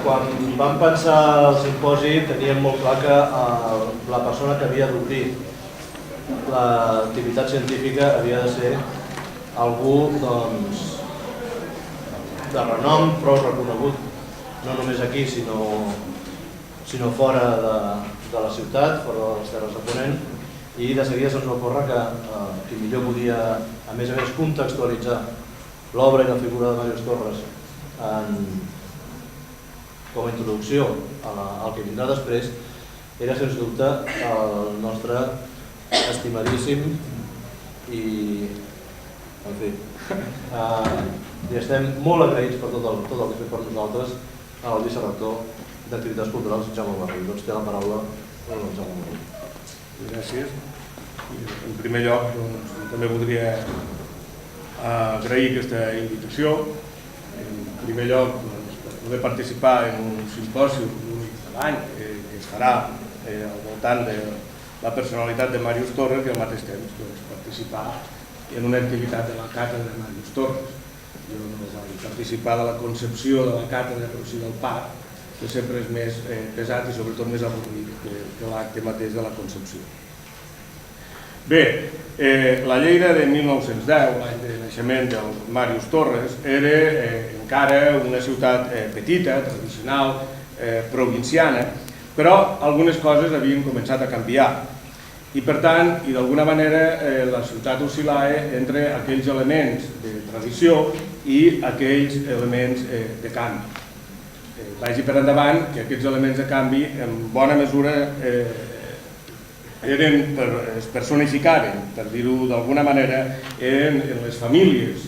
quan vam pensar el simposi teníem molt clar que la persona que havia d'obrir l'activitat científica havia de ser algú de renom, prou reconegut, no només aquí, sinó fora de la ciutat, fora de les Terres de Ponent, i de seguida se'ns va ocórrer que qui millor podia, a més contextualitzar l'obra i la figura de Màrius Torres com a introducció al que vindrà després, era sens dubte el nostre estimadíssim i, en fi, i estem molt agraïts per tot el que ha fet per nosaltres el vicerector d'Activitats Culturals, Jaume Barri. Doncs té la paraula el Jaume Barri. Gràcies. En primer lloc, també voldria agrair aquesta invitació. En primer lloc, per poder participar en un simpòsium únic de l'any que es farà al voltant de la personalitat de Màrius Torres i al mateix temps participar en una activitat de la càtedra de Màrius Torres. Jo no vaig participar de la concepció de la càtedra, però sí del parc, que sempre és més pesat i sobretot més avorrit que l'acte mateix de la concepció. Bé, la Lleida de 1910, l'any de naixement del Màrius Torres, era encara una ciutat petita, tradicional, provinciana, però algunes coses havien començat a canviar. I per tant, i d'alguna manera, la ciutat oscil·lava entre aquells elements de tradició i aquells elements de canvi. Vagi per endavant que aquests elements de canvi en bona mesura es personificaven, per dir-ho d'alguna manera, en les famílies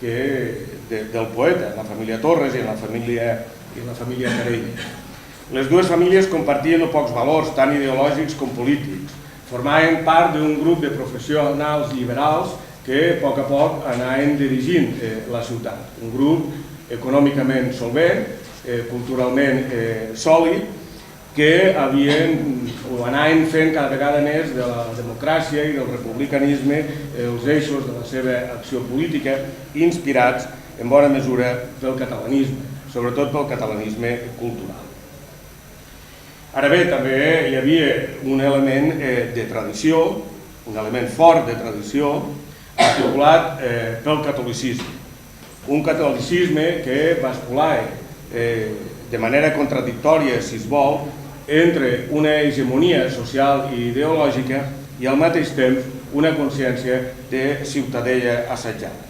del poeta, en la família Torres i en la família Carella. Les dues famílies compartien no pocs valors, tant ideològics com polítics. Formaven part d'un grup de professionals liberals que a poc anaven dirigint la ciutat. Un grup econòmicament solvent, culturalment sòlid, que anaven fent cada vegada més de la democràcia i del republicanisme els eixos de la seva acció política, inspirats en bona mesura pel catalanisme, sobretot pel catalanisme cultural. Ara bé, també hi havia un element de tradició, un element fort de tradició, articulat pel catolicisme. Un catolicisme que basculava de manera contradictòria, si es vol, entre una hegemonia social i ideològica i al mateix temps una consciència de ciutadella assetjada.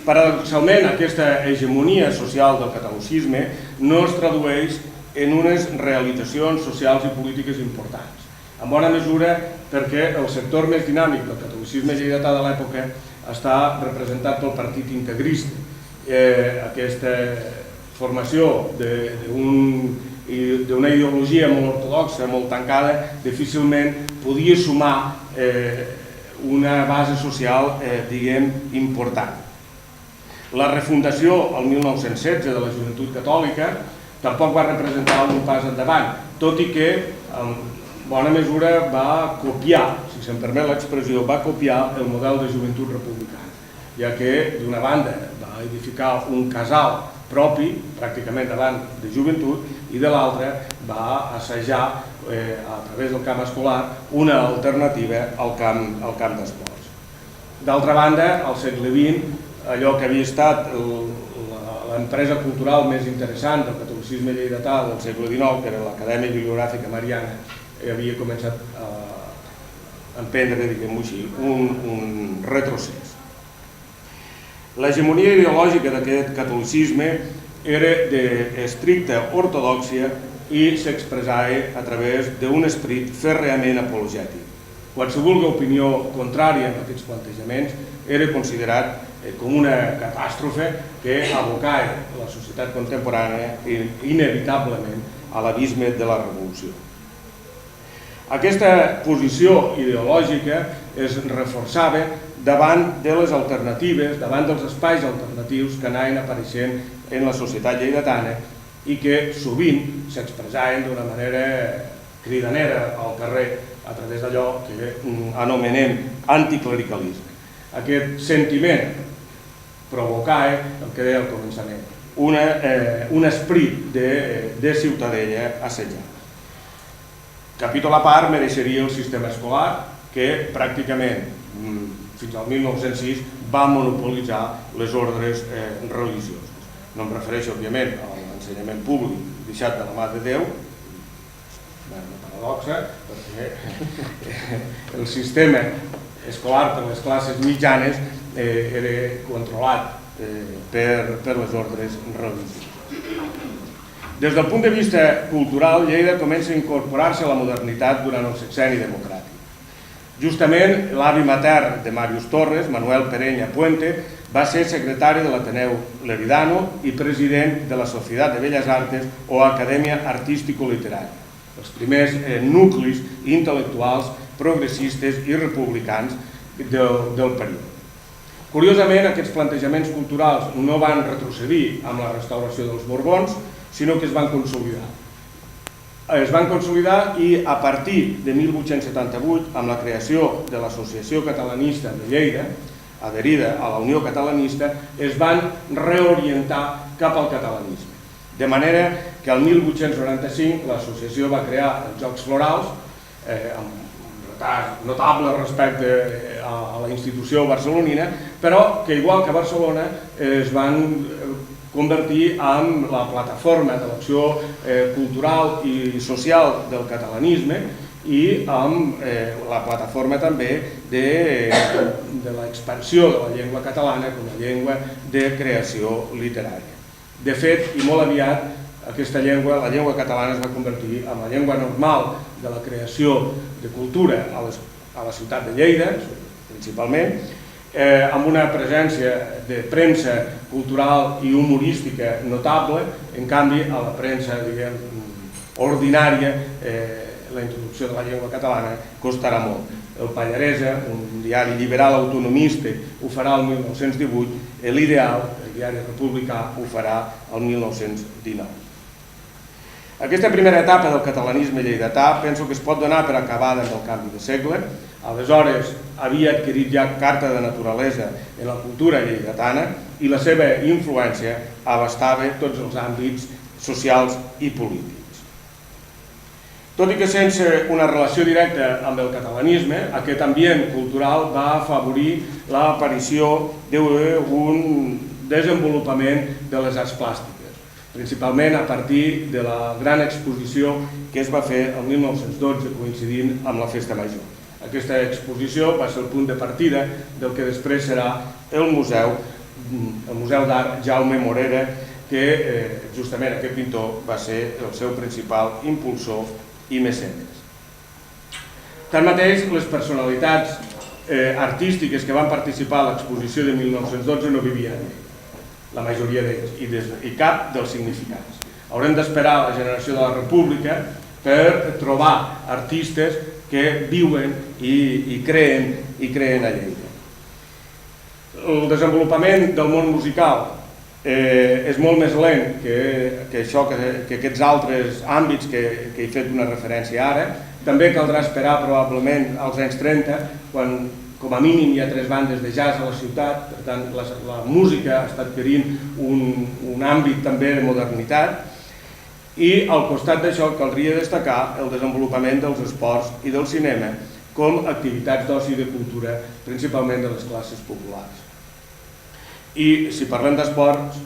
Paradoxalment, aquesta hegemonia social del catolicisme no es tradueix en unes realitzacions socials i polítiques importants. En bona mesura perquè el sector més dinàmic del catolicisme lleidatà de l'època està representat pel Partit Integrista. Aquesta formació d'una ideologia molt ortodoxa, molt tancada, difícilment podia sumar una base social, diguem, important. La refundació el 1916 de la Joventut Catòlica tampoc va representar un pas endavant, tot i que en bona mesura va copiar, si se'm permet l'expressió, va copiar el model de joventut republicana, ja que d'una banda va edificar un casal propi, pràcticament davant de joventut, i de l'altra va assajar a través del camp escolar una alternativa al camp d'esports. D'altra banda, al segle XX, allò que havia estat l'empresa cultural més interessant del catolicisme lleidatà del segle XIX, que era l'Acadèmia Bibliogràfica Mariana, havia començat a emprendre, diguem-ho així, un retrocés. L'hegemonia ideològica d'aquest catolicisme era d'estricta ortodòxia i s'expressava a través d'un esperit fèrreament apologètic. Qualsevol opinió contrària a aquests plantejaments era considerat com una catàstrofe que abocava la societat contemporània inevitablement a l'abisme de la revolució. Aquesta posició ideològica es reforçava davant de les alternatives, davant dels espais alternatius que anaven apareixent en la societat lleidatana i que sovint s'expressaven d'una manera cridanera al carrer a través d'allò que anomenem anticlericalisme. Aquest sentiment provocava el que deia al començament, un esperit de ciutadella assetjada. Capítol a part mereixeria el sistema escolar, que pràcticament fins al 1906 va monopolitzar les ordres religioses. No em refereixo, òbviament, a l'ensenyament públic deixat de la mà de Déu, una paradoxa, perquè el sistema escolar per les classes mitjanes era controlat per les ordres religioses. Des del punt de vista cultural, Lleida comença a incorporar-se a la modernitat durant el sexenni democràtic. Justament l'avi matern de Màrius Torres, Manuel Perenya Puente, va ser secretari de l'Ateneu Leridano i president de la Societat de Belles Artes o Acadèmia Artístico-Literària, els primers nuclis intel·lectuals, progressistes i republicans del període. Curiosament, aquests plantejaments culturals no van retrocedir amb la restauració dels Borbons, sinó que es van consolidar. Es van consolidar i a partir de 1878, amb la creació de l'Associació Catalanista de Lleida, adherida a la Unió Catalanista, es van reorientar cap al catalanisme. De manera que el 1895 l'associació va crear els Jocs Florals, amb un retard notable respecte a la institució barcelonina, però que igual que a Barcelona es van convertir en la plataforma de l'acció cultural i social del catalanisme i amb la plataforma també de l'expansió de la llengua catalana com a llengua de creació literària. De fet, i molt aviat, aquesta llengua, la llengua catalana, es va convertir en la llengua normal de la creació de cultura a la ciutat de Lleida, principalment, amb una presència de premsa cultural i humorística notable. En canvi, a la premsa ordinària, la introducció de la llengua catalana costarà molt. El Pallaresa, un diari liberal autonomista, ho farà el 1918, l'Ideal, el diari republicà, ho farà el 1919. Aquesta primera etapa del catalanisme lleidatà penso que es pot donar per acabada amb el canvi de segle. Aleshores havia adquirit ja carta de naturalesa en la cultura lleidatana i la seva influència abastava tots els àmbits socials i polítics. Tot i que sense una relació directa amb el catalanisme, aquest ambient cultural va afavorir l'aparició d'un desenvolupament de les arts plàstiques, principalment a partir de la gran exposició que es va fer el 1912 coincidint amb la Festa Major. Aquesta exposició va ser el punt de partida del que després serà el Museu d'Art Jaume Morera, que justament aquest pintor va ser el seu principal impulsor i mecenes. Tanmateix, les personalitats artístiques que van participar a l'exposició de 1912 no vivien en ell, la majoria d'ells, i cap dels significants. Haurem d'esperar la generació de la República per trobar artistes que viuen i creen a Lleida. El desenvolupament del món musical és molt més lent que aquests altres àmbits que he fet una referència ara. També caldrà esperar probablement als anys 30, quan com a mínim hi ha 3 bandes de jazz a la ciutat, per tant la música està adquirint un àmbit també de modernitat. I al costat d'això caldria destacar el desenvolupament dels esports i del cinema com activitats d'oci i de cultura, principalment de les classes populars. I si parlem d'esports,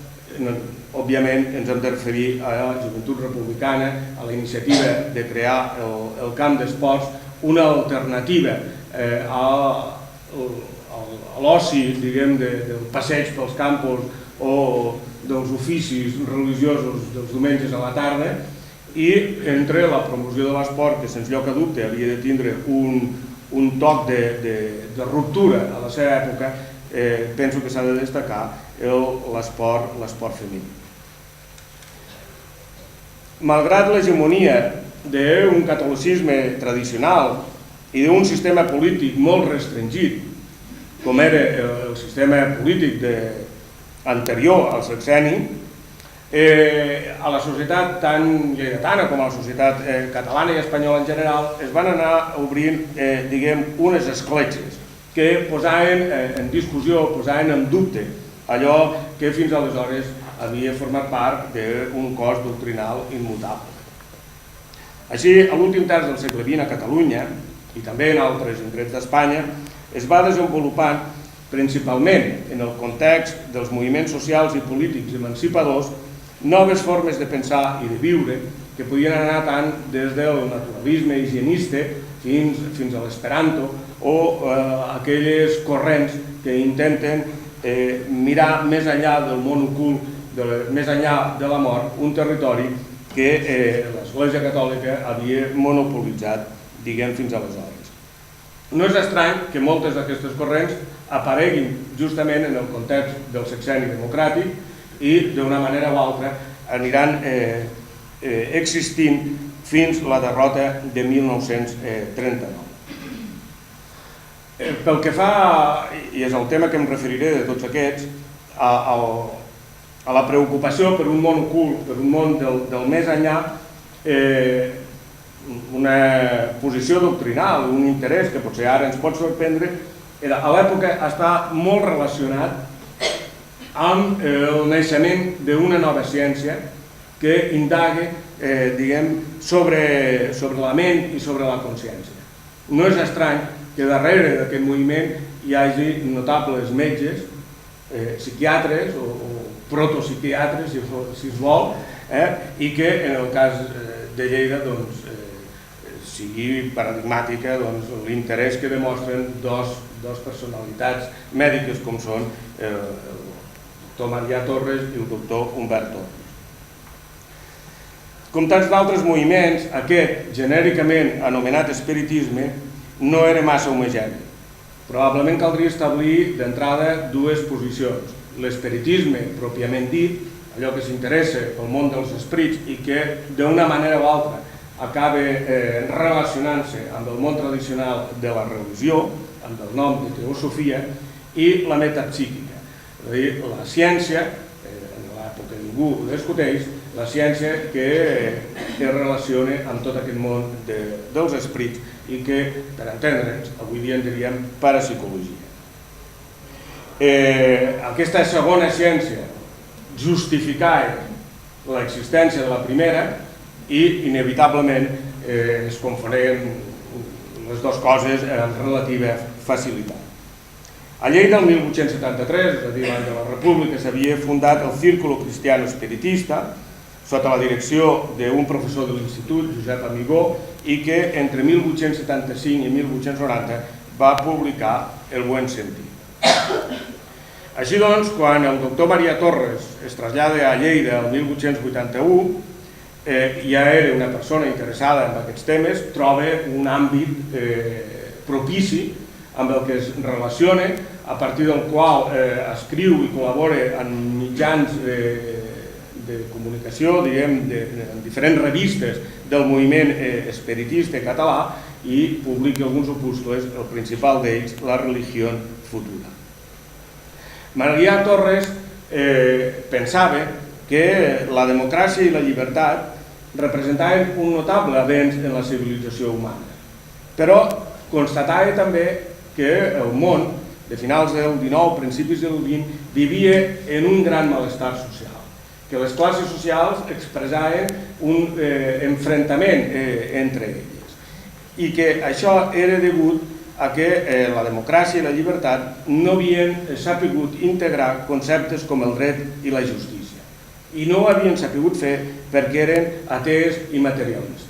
òbviament ens hem de referir a la Joventut Republicana, a la iniciativa de crear el camp d'esports, una alternativa a l'oci, diguem, del passeig pels campus o dels oficis religiosos dels diumenges a la tarda, i entre la promoció de l'esport, que sens lloc a dubte havia de tindre un toc de ruptura a la seva època, penso que s'ha de destacar l'esport femení. Malgrat l'hegemonia d'un catolicisme tradicional i d'un sistema polític molt restringit, com era el sistema polític anterior al sexenni, a la societat tant lleidatana com a la societat catalana i espanyola en general es van anar obrint, diguem, unes escletxes que posaven en discussió, posaven en dubte allò que fins aleshores havia format part d'un cos doctrinal immutable. Així, a l'últim terç del segle XX a Catalunya, i també en altres indrets d'Espanya, es va desenvolupant principalment en el context dels moviments socials i polítics emancipadors noves formes de pensar i de viure que podien anar tant des del naturalisme higienista fins a l'esperanto o aquelles corrents que intenten mirar més enllà del món ocult, més enllà de la mort, un territori que l'Església Catòlica havia monopolitzat, diguem, fins aleshores. No és estrany que moltes d'aquestes corrents apareguin justament en el context del sexenni democràtic i d'una manera o altra aniran existint fins la derrota de 1939. Pel que fa, i és el tema que em referiré de tots aquests, a la preocupació per un món ocult, per un món del més enllà, una posició doctrinal, un interès que potser ara ens pot sorprendre, a l'època està molt relacionat amb el naixement d'una nova ciència que indaga sobre la ment i sobre la consciència. No és estrany que darrere d'aquest moviment hi hagi notables metges, psiquiatres o protopsiquiatres, si es vol, i que en el cas de Lleida sigui paradigmàtica l'interès que demostren dos personalitats mèdiques com són el doctor Marià Torres i el doctor Humbert Torres. Com tants d'altres moviments, aquest, genèricament anomenat espiritisme, no era massa homogeni. Probablement caldria establir d'entrada dues posicions. L'espiritisme, pròpiament dit, allò que s'interessa pel món dels esprits i que d'una manera o altra acaba relacionant-se amb el món tradicional de la religió, amb el nom de teosofia, i la metapsíquica. És a dir, la ciència, en l'època ningú ho discuteix, la ciència que es relaciona amb tot aquest món dels esprits i que, per entendre'ns, avui dia en diríem parapsicologia. Aquesta segona ciència justificava l'existència de la primera i, inevitablement, es confonien les dues coses amb relativa facilitat. A Lleida, el 1873, és a dir, l'any de la República, s'havia fundat el Círculo Cristiano Espiritista, sota la direcció d'un professor de l'institut, Josep Amigó, i que entre 1875 i 1890 va publicar El Buen Sentir. Així doncs, quan el doctor Marià Torres es trasllada a Lleida el 1881, ja era una persona interessada en aquests temes, troba un àmbit propici amb el que es relaciona, a partir del qual escriu i col·labora en mitjans de comunicació, diguem, en diferents revistes del moviment espiritista català i publica alguns opúscules, el principal d'ells, La religión futura. Marià Torres pensava que la democràcia i la llibertat representaven un notable avenç en la civilització humana, però constatava també que el món, de finals del XIX, principis del XX, vivia en un gran malestar social, que les classes socials expressaven un enfrontament entre elles i que això era degut a que la democràcia i la llibertat no havien sapigut integrar conceptes com el dret i la justícia i no ho havien sapigut fer perquè eren atees i materialistes.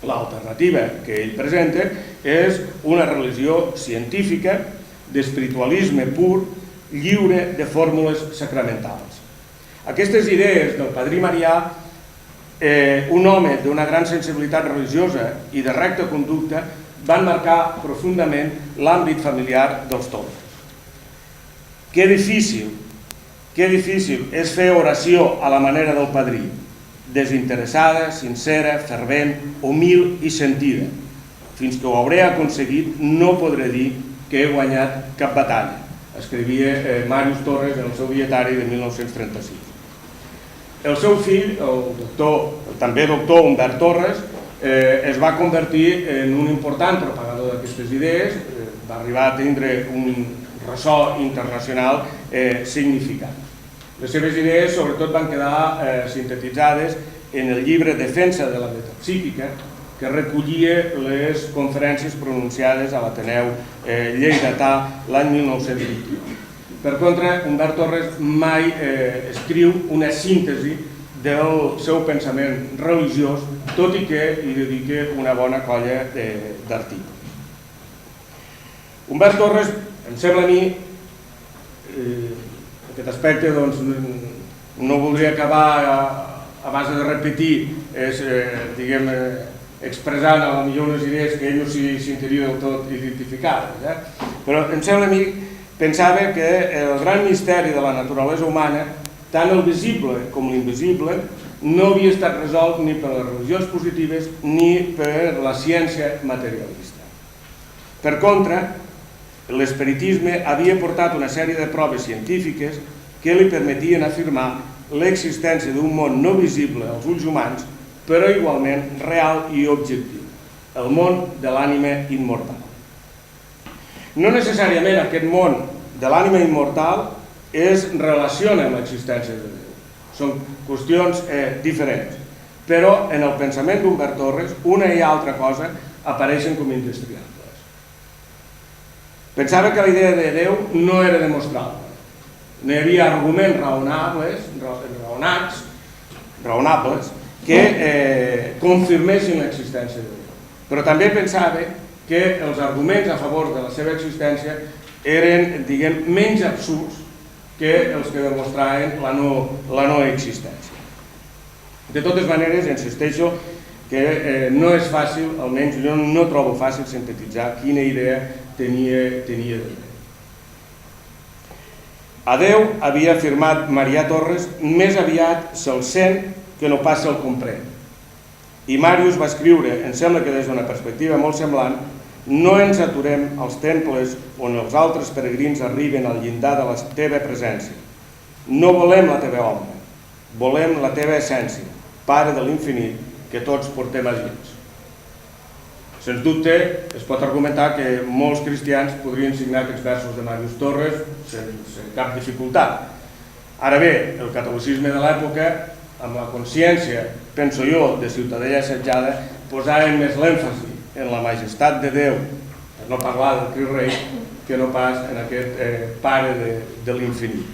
L'alternativa que ell presenta és una religió científica, d'espiritualisme pur, lliure de fórmules sacramentals. Aquestes idees del padrí Marià, un home d'una gran sensibilitat religiosa i de recta conducta, van marcar profundament l'àmbit familiar dels Torres. Que difícil és fer oració a la manera del padrí, desinteressada, sincera, fervent, humil i sentida. Fins que ho hauré aconseguit no podré dir que he guanyat cap batalla, escrivia Màrius Torres en el seu dietari de 1936. El seu fill, el també doctor Humbert Torres, es va convertir en un important propagador d'aquestes idees, va arribar a tindre un ressò internacional significant. Les seves idees sobretot van quedar sintetitzades en el llibre Defensa de la metapsíquica, que recollia les conferències pronunciades a l'Ateneu lleidatà l'any 1921. Per contra, Humbert Torres mai escriu una síntesi del seu pensament religiós, tot i que hi dedica una bona colla d'articles. Humbert Torres, em sembla a mi, aquest aspecte no voldria acabar a base de repetir, diguem, expressant potser unes idees que ell no s'hi sentiria del tot identificades, però em sembla a mi, pensava que el gran misteri de la naturalesa humana, tant el visible com l'invisible, no havia estat resolt ni per les religions positives ni per la ciència materialista. Per contra, l'espiritisme havia portat una sèrie de proves científiques que li permetien afirmar l'existència d'un món no visible als ulls humans, però igualment real i objectiu, el món de l'ànima immortal. No necessàriament aquest món de l'ànima immortal es relaciona amb l'existència de Déu. Són qüestions diferents, però en el pensament d'Humbert Torres una i altra cosa apareixen com indestriables. Pensava que la idea de Déu no era demostrable. No hi havia arguments raonables que confirmessin l'existència de Déu. Però també pensava que els arguments a favor de la seva existència eren, diguem, menys absurds que els que demostraven la no existència. De totes maneres, insisteixo que no és fàcil, almenys jo no trobo fàcil sintetitzar quina idea tenia de Déu. A Déu havia afirmat Marià Torres més aviat se'l sent que no pas se'l comprèn. I Màrius va escriure, em sembla que des d'una perspectiva molt semblant, no ens aturem als temples on els altres peregrins arriben al llindar de la teva presència. No volem la teva ombra, volem la teva essència, Pare de l'infinit, que tots portem a dins. Sens dubte, es pot argumentar que molts cristians podrien signar aquests versos de Màrius Torres sense cap dificultat. Ara bé, el catolicisme de l'època, amb la consciència, penso jo, de ciutadella assetjada, posava més l'èmfasi en la majestat de Déu, per no parlar del Crist Rei, que no pas en aquest Pare de l'infinit.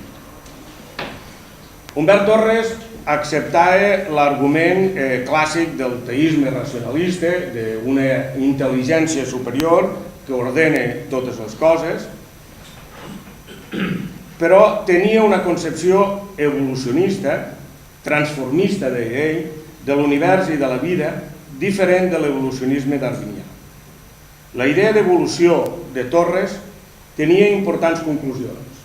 Humbert Torres acceptava l'argument clàssic del teisme racionalista, d'una intel·ligència superior que ordena totes les coses, però tenia una concepció evolucionista, transformista, deia ell, de l'univers i de la vida, diferent de l'evolucionisme darwinià. La idea d'evolució de Torres tenia importants conclusions,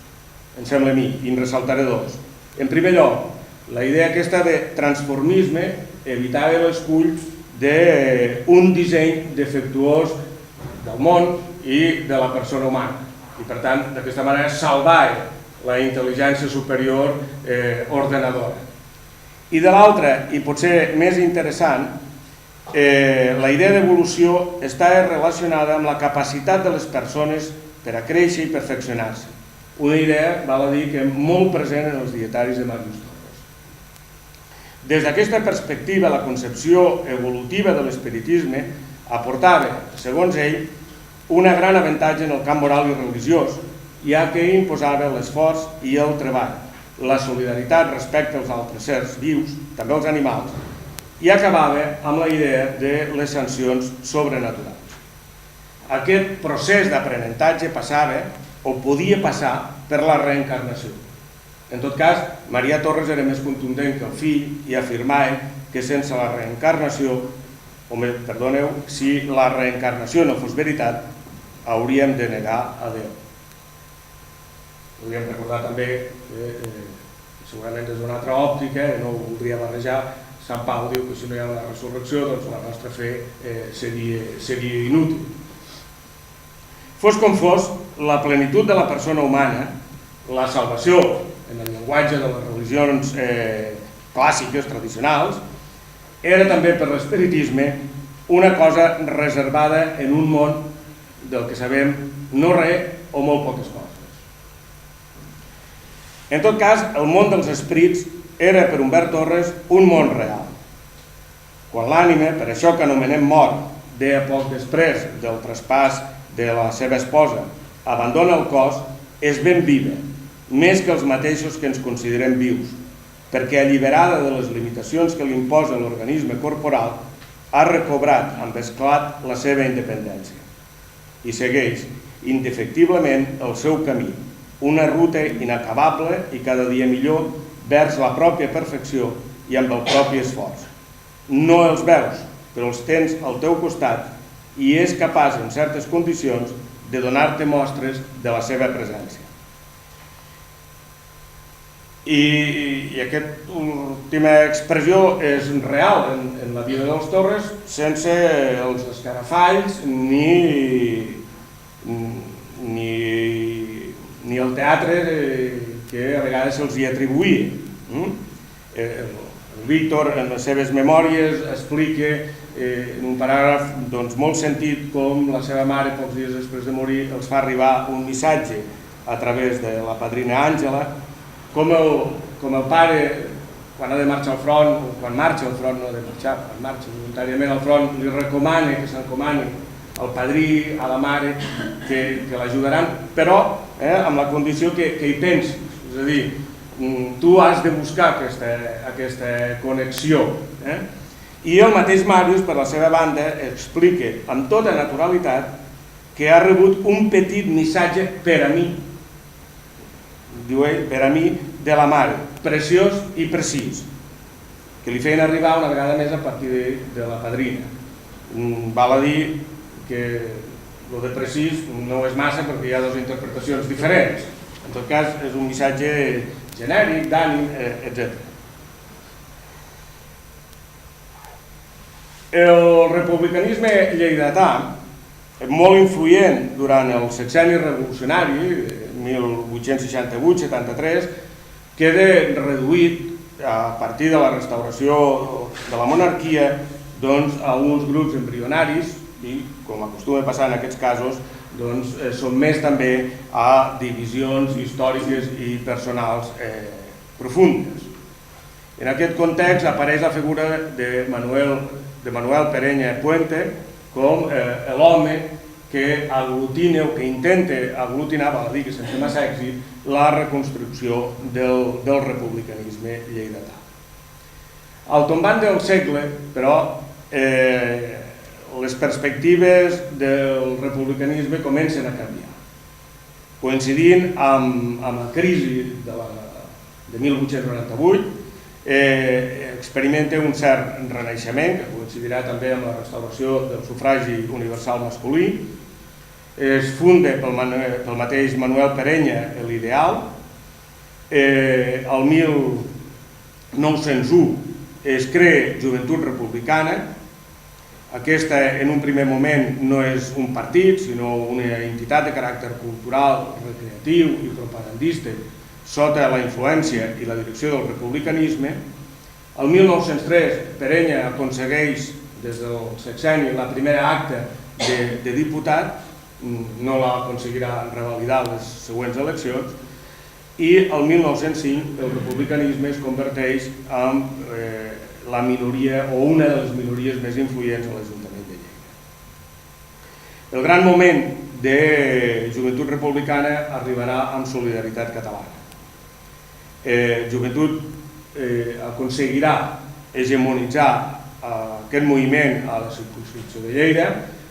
em sembla a mi, i en ressaltaré dos. En primer lloc, la idea aquesta de transformisme evitava l'escull d'un disseny defectuós del món i de la persona humana. I per tant, d'aquesta manera, salvava la intel·ligència superior ordenadora. I de l'altra, i potser més interessant, la idea d'evolució està relacionada amb la capacitat de les persones per a créixer i perfeccionar-se. Una idea, val a dir, que molt present en els dietaris de Màrius Torres. Des d'aquesta perspectiva, la concepció evolutiva de l'espiritisme aportava, segons ell, un gran avantatge en el camp moral i religiós, ja que imposava l'esforç i el treball, la solidaritat respecte als altres sers vius, també els animals, i acabava amb la idea de les sancions sobrenaturals. Aquest procés d'aprenentatge passava, o podia passar, per la reencarnació. En tot cas, Marià Torres era més contundent que el fill i afirmava que sense la reencarnació, perdoneu, si la reencarnació no fos veritat, hauríem de negar a Déu. Podríem recordar també que segurament des d'una altra òptica, no ho voldria barrejar, Sant Pau diu que si no hi ha una resurrecció, doncs la nostra fe seria inútil. Fos com fos, la plenitud de la persona humana, la salvació, en el llenguatge de les religions clàssiques, tradicionals, era també per l'espiritisme una cosa reservada en un món del que sabem no res o molt poques coses. En tot cas, el món dels esprits era per Humbert Torres un món real. Quan l'ànima, per això que anomenem mort, deia poc després del traspàs de la seva esposa, abandona el cos, és ben viva, més que els mateixos que ens considerem vius, perquè alliberada de les limitacions que li imposa l'organisme corporal, ha recobrat amb esclat la seva independència i segueix indefectiblement el seu camí, una ruta inacabable i cada dia millor vers la pròpia perfecció i amb el propi esforç. No els veus, però els tens al teu costat i és capaç, en certes condicions, de donar-te mostres de la seva presència. I aquesta última expressió és real en la vida dels Torres, sense els escarafalls ni el teatre que a vegades se'ls hi atribuïa. El Víctor, en les seves memòries, explica en un paràgraf molt sentit com la seva mare, pocs dies després de morir, els fa arribar un missatge a través de la padrina Àngela, com el pare, quan ha de marxar al front, o quan marxa al front, no ha de marxar, quan marxa voluntàriament al front, li recomana que s'encomani al padrí, a la mare, que l'ajudaran, però amb la condició que hi pensis, és a dir, tu has de buscar aquesta connexió. I el mateix Màrius, per la seva banda, explica amb tota naturalitat que ha rebut un petit missatge per a mi, diu ell, per a mi, de la mare, preciós i precís, que li feien arribar una vegada més a partir de la padrina. Val a dir que el de precís no és massa perquè hi ha dues interpretacions diferents. En tot cas, és un missatge genèric, d'ànim, etc. El republicanisme lleidatà, molt influent durant el sexenni revolucionari, 1868-73, queda reduït a partir de la restauració de la monarquia a uns grups embrionaris i, com acostuma a passar en aquests casos, sotmès també a divisions històriques i personals profundes. En aquest context apareix la figura de Manuel Pereña Puente com l'home que aglutina o que intenta aglutinar, val a dir que sense massa èxit, la reconstrucció del republicanisme lleidatà. Al tombant del segle, però, les perspectives del republicanisme comencen a canviar. Coincidint amb la crisi de 1898, experimenta un cert renaixement, que coincidirà també amb la restauració del sufragi universal masculí. Es funda pel mateix Manuel Pereña l'Ideal. El 1901 es crea Joventut Republicana. Aquesta, en un primer moment, no és un partit, sinó una entitat de caràcter cultural, recreatiu i propagandista, sota la influència i la direcció del republicanisme. El 1903, Pereña aconsegueix, des del sexenni, la primera acta de diputat, no la aconseguirà revalidar les següents eleccions, i el 1905 el republicanisme es converteix en la minoria o una de les minories més influents a l'Ajuntament de Lleida. El gran moment de Joventut Republicana arribarà amb Solidaritat Catalana. Joventut aconseguirà hegemonitzar aquest moviment a la circumscripció de Lleida.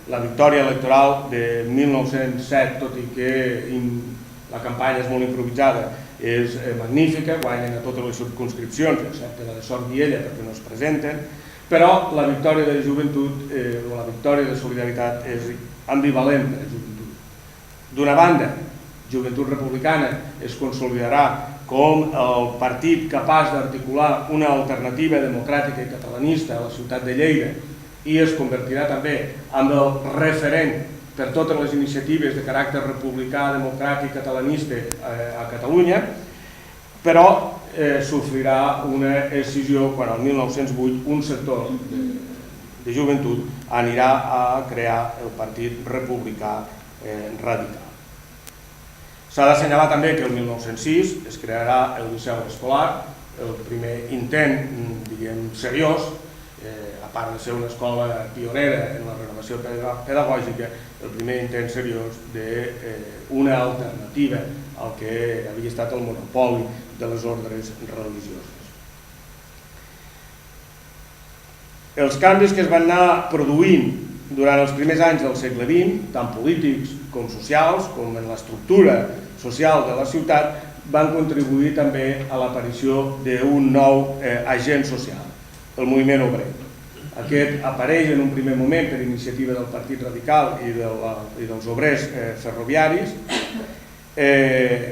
La victòria electoral de 1907, tot i que la campanya és molt improvisada, és magnífica, guanyen a totes les circumscripcions, excepte la de Sort Viella, perquè no es presenten, però la victòria de Joventut o la victòria de Solidaritat és ambivalent per a Joventut. D'una banda, Joventut Republicana es consolidarà com el partit capaç d'articular una alternativa democràtica i catalanista a la ciutat de Lleida i es convertirà també en el referent per totes les iniciatives de caràcter republicà, democràtic, catalanista a Catalunya, però sofrirà una escissió quan el 1908 un sector de Joventut anirà a crear el Partit Republicà Radical. S'ha d'assenyalar també que el 1906 es crearà el Liceu Escolar, el primer intent, diguem, seriós, a part de ser una escola pionera en la renovació pedagògica, el primer intent seriós d'una alternativa al que havia estat el monopoli de les ordres religioses. Els canvis que es van anar produint durant els primers anys del segle XX, tant polítics com socials, com en l'estructura social de la ciutat, van contribuir també a l'aparició d'un nou agent social, el moviment obrer. Aquest apareix en un primer moment per iniciativa del Partit Radical i dels obrers ferroviaris,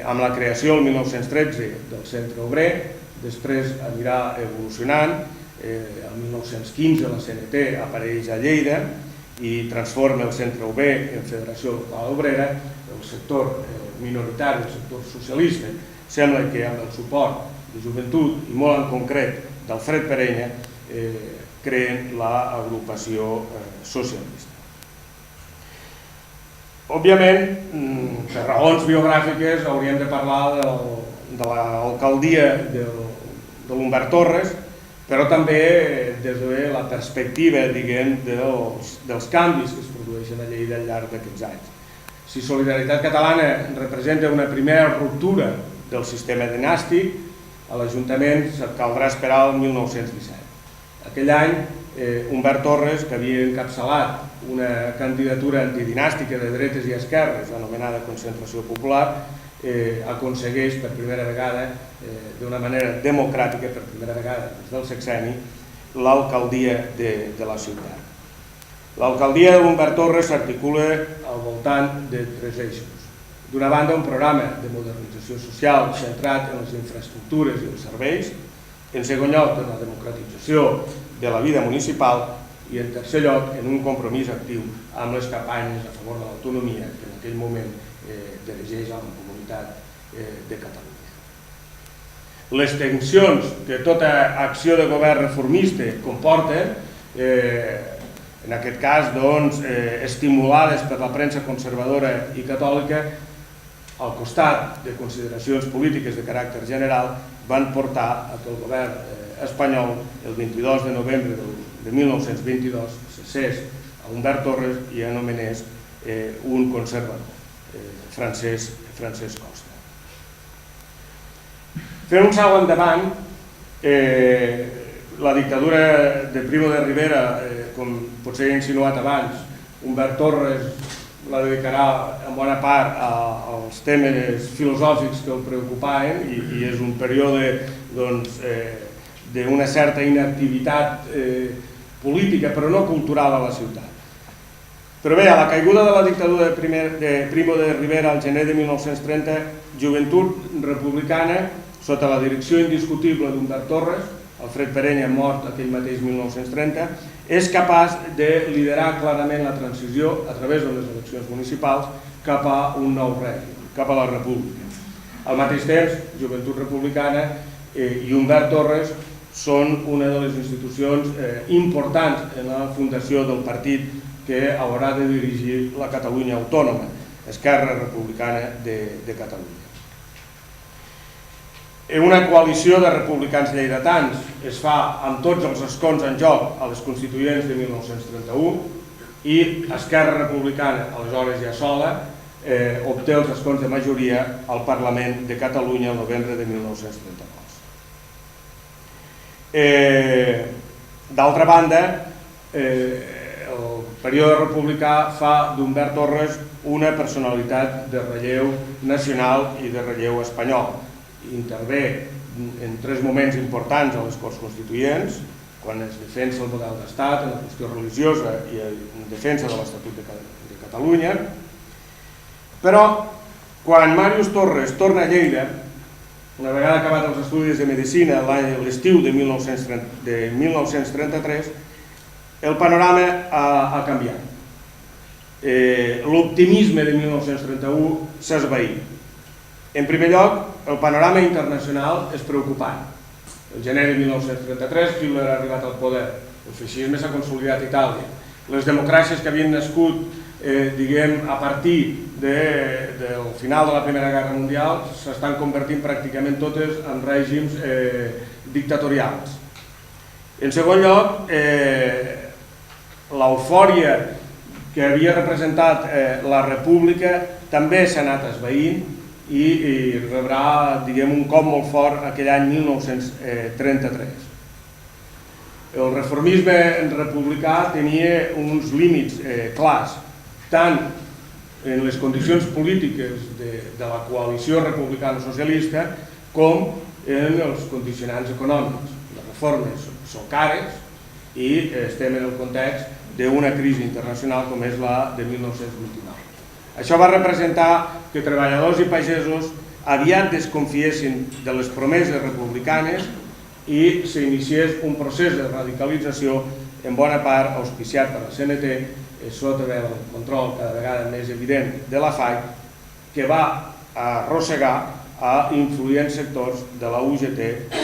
amb la creació el 1913 del Centre Obrer, després anirà evolucionant, el 1915 la CNT apareix a Lleida i transforma el Centre Obrer en Federació Local Obrera. El sector minoritari, el sector socialista, sembla que amb el suport de Joventut i molt en concret d'Alfred Perenya creen l'agrupació socialista. Òbviament, per raons biogràfiques hauríem de parlar de l'alcaldia de l'Humbert Torres, però també des de la perspectiva, diguem, dels canvis que es produeixen a Lleida al llarg d'aquests anys. Si Solidaritat Catalana representa una primera ruptura del sistema dinàstic, a l'Ajuntament caldrà esperar el 1917. Aquell any, Humbert Torres, que havia encapçalat una candidatura antidinàstica de dretes i esquerres, anomenada Concentració Popular, aconsegueix per primera vegada, d'una manera democràtica, per primera vegada des del sexenni, l'alcaldia de la ciutat. L'alcaldia de l'Humbert Torres s'articula al voltant de tres eixos. D'una banda, un programa de modernització social centrat en les infraestructures i els serveis, en segon lloc, en la democratització de la vida municipal i, en tercer lloc, en un compromís actiu amb les campanyes a favor de l'autonomia que en aquell moment dirigeix a la comunitat de Catalunya. Les tensions que tota acció de govern reformista comporta, en aquest cas estimulades per la premsa conservadora i catòlica, al costat de consideracions polítiques de caràcter general, van portar a que el govern espanyol, el 22 de novembre de 1922, cessés a Humbert Torres i anomenés un conservador, Francesc Costa. Fent un salt endavant, la dictadura de Primo de Rivera, com potser he insinuat abans, Humbert Torres la dedicarà en bona part als temes filosòfics que el preocupaven i és un període d'una certa inactivitat política, però no cultural a la ciutat. Però bé, a la caiguda de la dictadura de Primo de Rivera al gener de 1930, Joventut Republicana, sota la direcció indiscutible d'Humbert Torres, Alfred Perenya mort aquell mateix 1930, és capaç de liderar clarament la transició a través de les eleccions municipals cap a un nou règim, cap a la república. Al mateix temps, Joventut Republicana i Humbert Torres són una de les institucions importants en la fundació del partit que haurà de dirigir la Catalunya autònoma, Esquerra Republicana de Catalunya. Una coalició de republicans lleidatans es fa amb tots els escons en joc a les constituents de 1931 i Esquerra Republicana, aleshores ja sola, obté els escons de majoria al Parlament de Catalunya el novembre de 1932. D'altra banda, el període republicà fa d'Humbert Torres una personalitat de relleu nacional i de relleu espanyol. Intervé en tres moments importants a les Corts Constituents, quan es defensa el model d'estat, en la qüestió religiosa i en defensa de l'Estatut de Catalunya. Però, quan Màrius Torres torna a Lleida, una vegada acabat els estudis de Medicina l'estiu de 1933, el panorama ha canviat. L'optimisme de 1931 s'esvaí. En primer lloc, el panorama internacional és preocupant. El gener de 1933, Hitler ha arribat al poder, el feixisme s'ha consolidat a Itàlia, les democràcies que havien nascut diguem, a partir del final de la Primera Guerra Mundial, s'estan convertint pràcticament totes en règims dictatorials. En segon lloc, l'eufòria que havia representat la República també s'ha anat esvaint i rebrà, diguem, un cop molt fort aquell any 1933. El reformisme republicà tenia uns límits clars, tant en les condicions polítiques de la coalició republicano-socialista com en els condicionants econòmics. Les reformes són cares i estem en el context d'una crisi internacional com és la de 1929. Això va representar que treballadors i pagesos aviat desconfiessin de les promeses republicanes i s'iniciés un procés de radicalització en bona part auspiciat per la CNT sota el control cada vegada més evident de la FAI, que va arrossegar a influents sectors de la UGT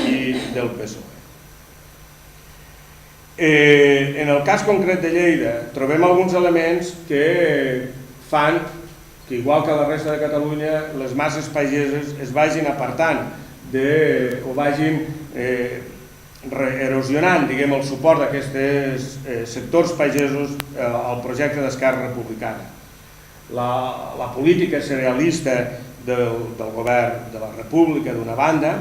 i del PSOE. En el cas concret de Lleida trobem alguns elements que fan que, igual que a la resta de Catalunya, les masses pageses es vagin apartant o vagin erosionant, diguem, el suport d'aquests sectors pagesos al projecte d'Esquerra Republicana. La política cerealista del govern de la República, d'una banda,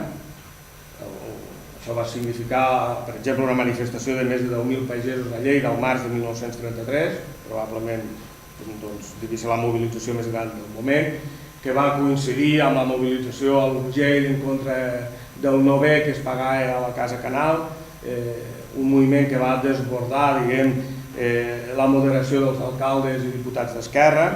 això va significar, per exemple, una manifestació de més de 10.000 pagesos a Lleida al març de 1933, probablement devia ser la mobilització més gran del moment, que va coincidir amb la mobilització a l'Urgell en contra del Nové que es pagava a la Casa Canal, un moviment que va desbordar, diguem, la moderació dels alcaldes i diputats d'Esquerra,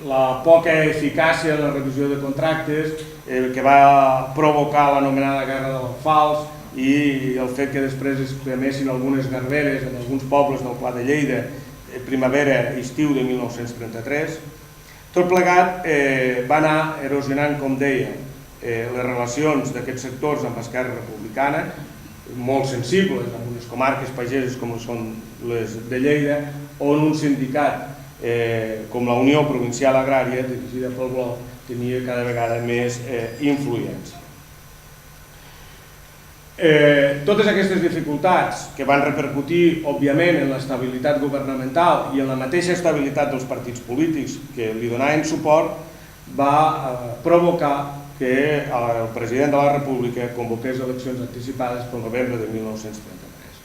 la poca eficàcia en la revisió de contractes que va provocar l'anomenada Guerra de l'Alfals i el fet que després es cremessin algunes garberes en alguns pobles del Pla de Lleida primavera-estiu de 1933. Tot plegat va anar erosionant, com deia, les relacions d'aquests sectors amb l'Esquerra Republicana, molt sensibles en unes comarques pageses com són les de Lleida, on un sindicat com la Unió Provincial Agrària, dirigida pel Bloc, tenia cada vegada més influència. Totes aquestes dificultats que van repercutir, òbviament, en l'estabilitat governamental i en la mateixa estabilitat dels partits polítics que li donaven suport, va provocar que el president de la República convoqués eleccions anticipades pel novembre de 1933.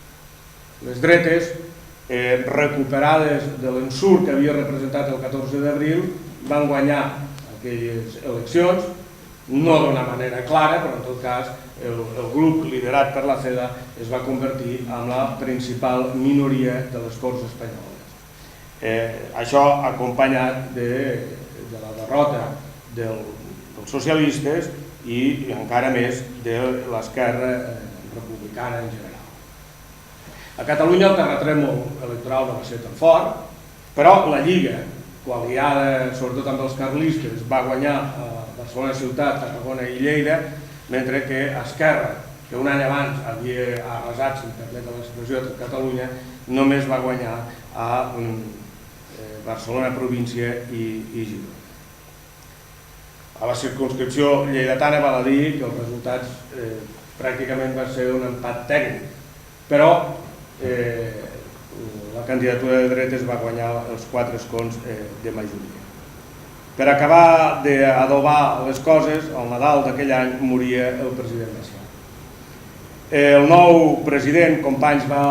Les dretes, recuperades de l'ensurt que havia representat el 14 d'abril, van guanyar aquelles eleccions, no d'una manera clara, però en tot cas el grup liderat per la CEDA es va convertir en la principal minoria de les Corts Espanyoles. Això acompanyat de la derrota dels socialistes i encara més de l'Esquerra Republicana en general. A Catalunya el terratrèmol electoral no va ser tan fort, però la Lliga, coaliada sobretot amb els carlistes, va guanyar a Barcelona ciutat, Tarragona i Lleida, mentre que Esquerra, que un any abans havia arrasat, si em permet l'expressió, de Catalunya, només va guanyar a Barcelona província i Girona. A la circumscripció lleidatana val a dir que els resultats pràcticament va ser un empat tècnic, però la candidatura de dretes va guanyar els 4 escons de majoria. Per acabar d'adobar les coses, al Nadal d'aquell any moria el president Macià. El nou president, Companys, va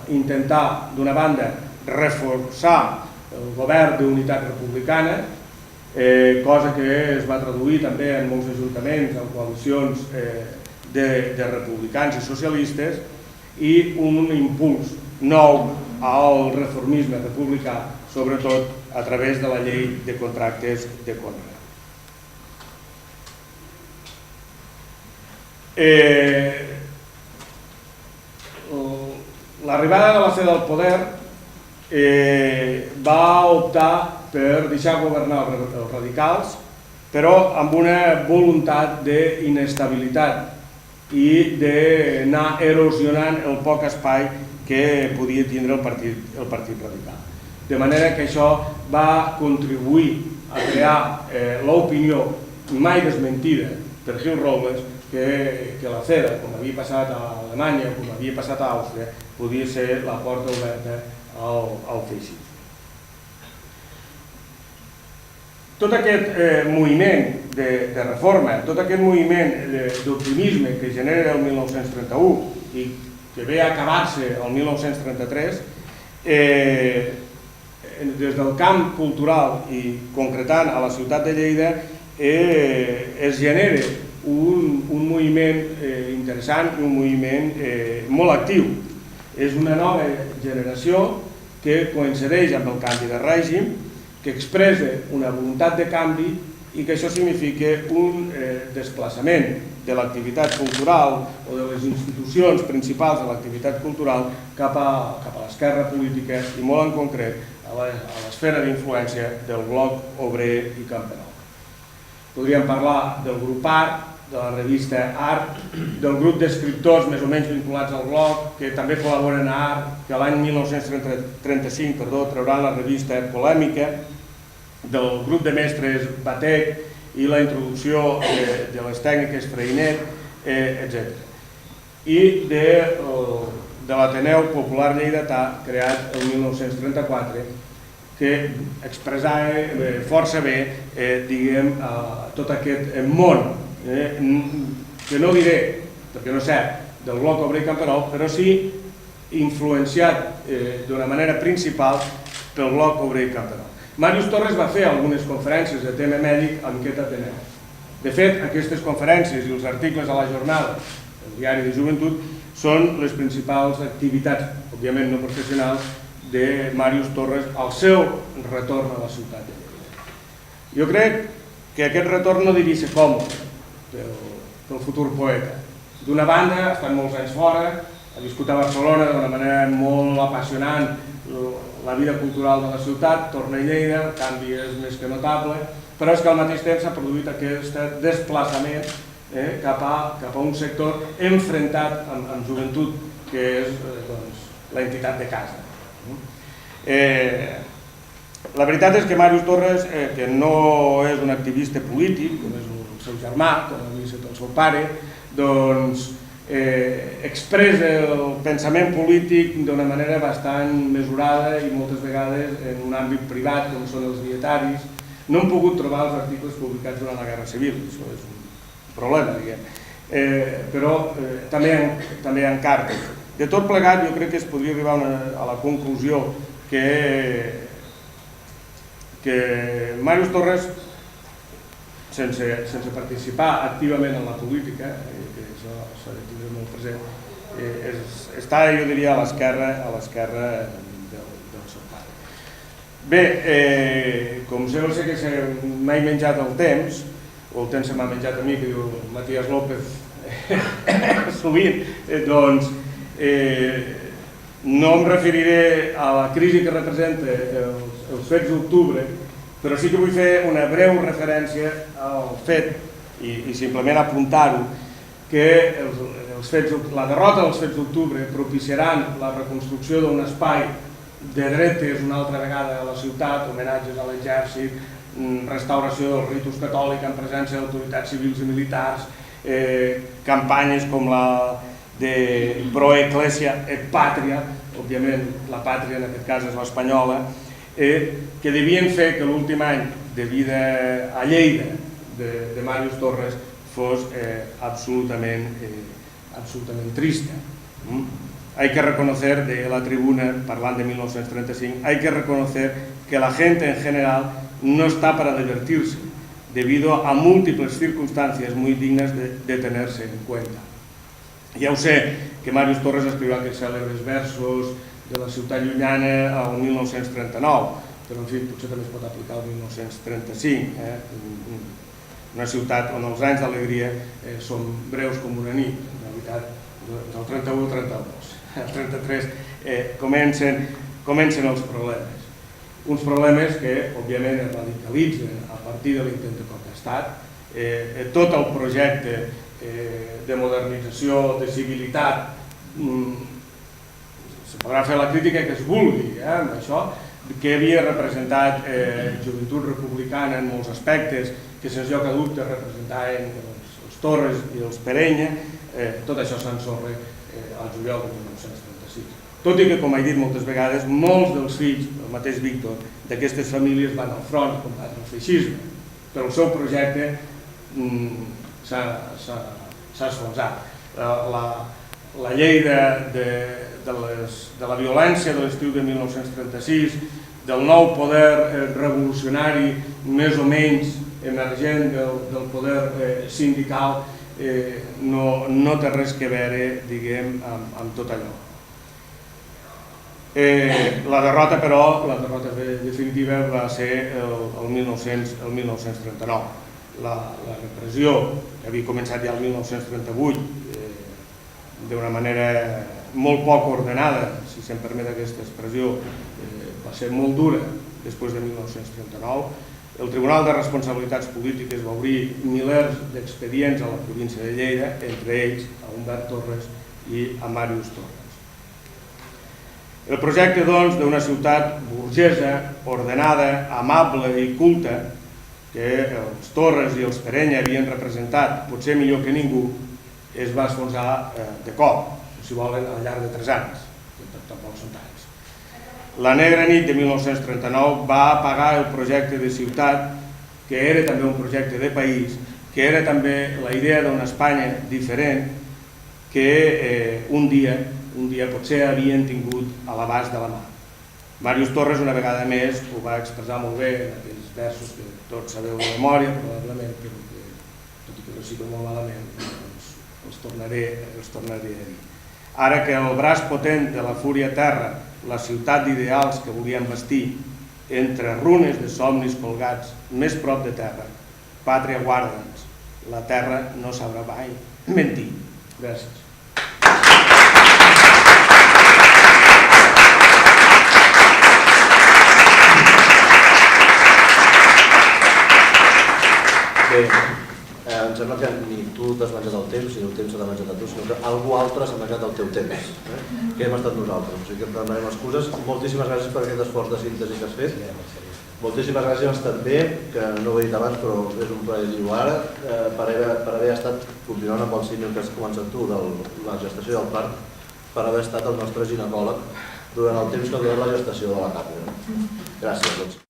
intentar, d'una banda, reforçar el govern d'unitat republicana, cosa que es va traduir també en molts ajuntaments, en coalicions de republicans i socialistes, i un impuls nou al reformisme republicà, sobretot a través de la llei de contractes de conreu. L'arribada de la CEDA al poder va optar per deixar governar els radicals, però amb una voluntat d'inestabilitat i d'anar erosionant el poc espai que podia tindre el Partit Radical. De manera que això va contribuir a crear l'opinió mai desmentida per Gil Robles que la CEDA, com havia passat a Alemanya, com havia passat a Àustria, podia ser la porta oberta al feixisme. Tot aquest moviment de reforma, tot aquest moviment d'optimisme que genera el 1931 i que ve a acabar-se el 1933, des del camp cultural i concretant a la ciutat de Lleida es genera un moviment interessant i un moviment molt actiu. És una nova generació que coincideix amb el canvi de règim, que expressa una voluntat de canvi i que això significa un desplaçament de l'activitat cultural o de les institucions principals de l'activitat cultural cap a l'esquerra política i molt en concret a l'esfera d'influència del bloc obrer i camperol. Podríem parlar del grup Art, de la revista Art, del grup d'escriptors més o menys vinculats al bloc, que també col·laboren a Art, que l'any 1935 trauran la revista Polèmica, del grup de mestres Batec i la introducció de les tècniques Freinet, etc. I de l'Ateneu Popular Lleidatà, creat el 1934, que expressava força bé tot aquest món, que no diré, perquè no és cert, del bloc obrer i camperol, però sí influenciat d'una manera principal pel bloc obrer i camperol. Màrius Torres va fer algunes conferències de tema mèdic amb aquest Ateneu. De fet, aquestes conferències i els articles a la jornada, el diari de joventut, són les principals activitats, òbviament no professionals, de Màrius Torres al seu retorn a la ciutat de Lleida. Jo crec que aquest retorn no devia ser còmode pel futur poeta. D'una banda, ha estat molts anys fora, ha viscut a Barcelona d'una manera molt apassionant la vida cultural de la ciutat, torna a Lleida, el canvi és més que notable, però és que al mateix temps s'ha produït aquest desplaçament cap a un sector enfrontat amb joventut, que és l'entitat de casa. La veritat és que Màrius Torres, que no és un activista polític, com és el seu germà, com havia estat el seu pare, doncs expressa el pensament polític d'una manera bastant mesurada i moltes vegades en un àmbit privat, com són els dietaris. No hem pogut trobar els articles publicats durant la Guerra Civil, això és un problema, diguem. Però també en cartes. De tot plegat, jo crec que es podria arribar a la conclusió que Màrius Torres, sense participar activament en la política, que això s'ha de tenir molt present, està, jo diria, a l'esquerra del seu pare. Bé, com sé que m'he menjat el temps, o el temps se m'ha menjat a mi, que diu Matías López sovint, doncs no em referiré a la crisi que representa els fets d'octubre, però sí que vull fer una breu referència al fet, i simplement apuntar-ho, que la derrota dels fets d'octubre propiciaran la reconstrucció d'un espai de dretes una altra vegada a la ciutat, homenatges a l'exèrcit, restauració del ritus catòlic en presència d'autoritats civils i militars, campanyes com la de Pro Ecclesia et Patria, òbviament la pàtria en aquest cas és l'espanyola, que devien fer que l'últim any de vida a Lleida de Màrius Torres fos absolutament trista. Hay que reconocer, de la tribuna, parlant de 1935, hay que reconocer que la gente en general no está para divertirse, debido a múltiples circunstancias muy dignas de tenerse en cuenta. Ja ho sé, que Màrius Torres escriurà aquests cèlebres versos de la ciutat llunyana al 1939, però en fi, potser també es pot aplicar al 1935, una ciutat on els anys d'alegria són breus com una nit, en realitat del 31 al 32. Al 33 comencen els problemes. Uns problemes que, òbviament, es radicalitzen a partir de l'intent de cop d'estat. Tot el projecte de modernització, de civilitat, se podrà fer la crítica que es vulgui amb això, que havia representat Joventut Republicana en molts aspectes, que sens lloc a dubte representaven els Torres i els Perenya, tot això s'ensorra al juliol de 1936. Tot i que, com he dit moltes vegades, molts dels fills, el mateix Víctor, d'aquestes famílies van al front a combatre el feixisme, però el seu projecte s'ha esfonsat. La llei de la violència de l'estiu de 1936, del nou poder revolucionari més o menys emergent del poder sindical, no té res a veure, diguem, amb tot allò. La derrota, però, la derrota definitiva va ser el 1939. La repressió, que havia començat ja el 1938, d'una manera molt poc ordenada, si se'm permet aquesta expressió, va ser molt dura després de 1939. El Tribunal de Responsabilitats Polítiques va obrir milers d'expedients a la província de Lleida, entre ells a Humbert Torres i a Màrius Torres. El projecte, doncs, d'una ciutat burgesa, ordenada, amable i culta, que els Torres i els Perenya havien representat, potser millor que ningú, es va esfonsar de cop, si volen, al llarg de 3 anys, que tampoc són tants. La negra nit de 1939 va apagar el projecte de ciutat, que era també un projecte de país, que era també la idea d'una Espanya diferent, que un dia potser havien tingut a l'abast de la mà. Màrius Torres una vegada més ho va expressar molt bé en aquells versos que tots sabeu de memòria, probablement, però que, tot i que ho cito molt malament, els tornaré a dir. Ara que el braç potent de la fúria terra, la ciutat d'ideals que volien vestir, entre runes de somnis colgats, més prop de terra, pàtria guarda'ns, la terra no sabrà mai mentir. Gràcies. Bé, em sembla que ni tu t'has menjat el temps, ni el temps s'ha menjat a tu, sinó que algú altre s'ha menjat el teu temps, que hem estat nosaltres. O sigui que et demanem excuses. Moltíssimes gràcies per aquest esforç de síntesi que has fet. Moltíssimes gràcies també, que no ho he dit abans, però és un plaer dir-ho ara, per haver estat, continuant amb el símil que has començat tu, de la gestació del part, per haver estat el nostre ginecòleg durant el temps que ha durat la gestació de la càpula. Gràcies a tots.